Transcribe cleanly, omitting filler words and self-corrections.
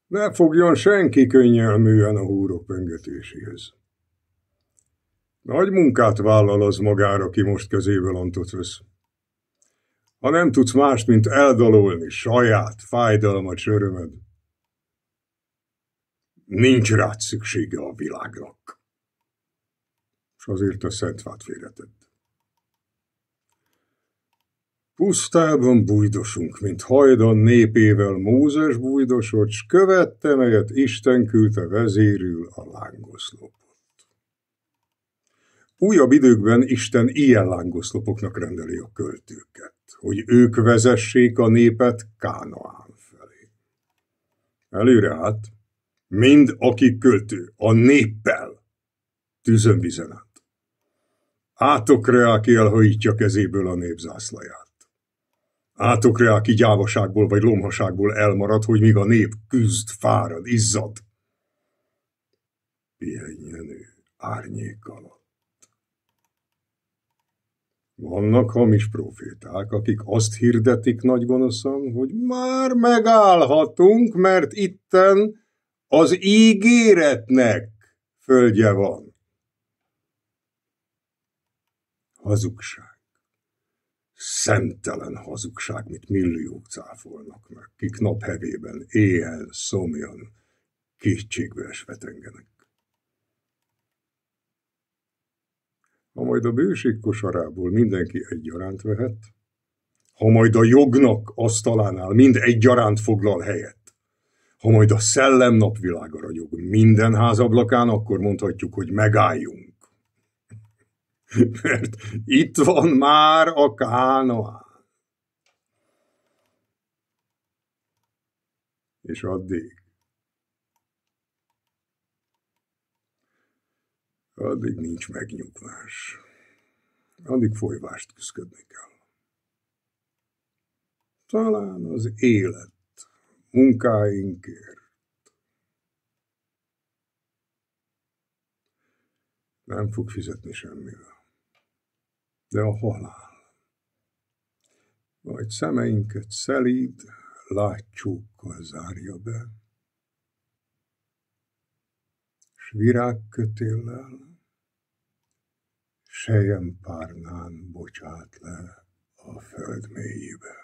Ne fogjon senki könnyelműen a húrok pengetéséhez. Nagy munkát vállal az magára, ki most kezébe lantot vesz. Ha nem tudsz mást, mint eldalolni saját fájdalmat, örömed, nincs rád szüksége a világnak. És azért a Szentvát félretett. Pusztában bújdosunk, mint hajdan népével Mózes bújdosott, s követte, melyet Isten küldte vezérül a lángoszlopot. Újabb időkben Isten ilyen lángoszlopoknak rendeli a költőket, hogy ők vezessék a népet Kánaán felé. Előre át, mind aki költő, a néppel tűzön vizen át. Átokre, aki elhajítja kezéből a nép zászlaját. Átokre, aki gyávaságból vagy lomhaságból elmarad, hogy míg a nép küzd, fárad, izzad. Pihenjen ő árnyék alatt. Vannak hamis proféták, akik azt hirdetik nagy gonoszan, hogy már megállhatunk, mert itten az ígéretnek földje van. Hazugság. Szemtelen hazugság, mit milliók cáfolnak meg, kik naphevében, éjjel, szomjan, kétségbe esve tengenek. Ha majd a bőség kosarából mindenki egyaránt vehet, ha majd a jognak asztalánál mind egyaránt foglal helyet, ha majd a szellem napvilága ragyog minden házablakán, akkor mondhatjuk, hogy megálljunk. Mert itt van már a Kánaán. És addig nincs megnyugvás. Addig folyvást küszködni kell. Talán az élet munkáinkért nem fog fizetni semmivel. De a halál majd szemeinket szelíd látcsókkal zárja be, s virágkötéllel selyempárnán bocsát le a föld mélyébe.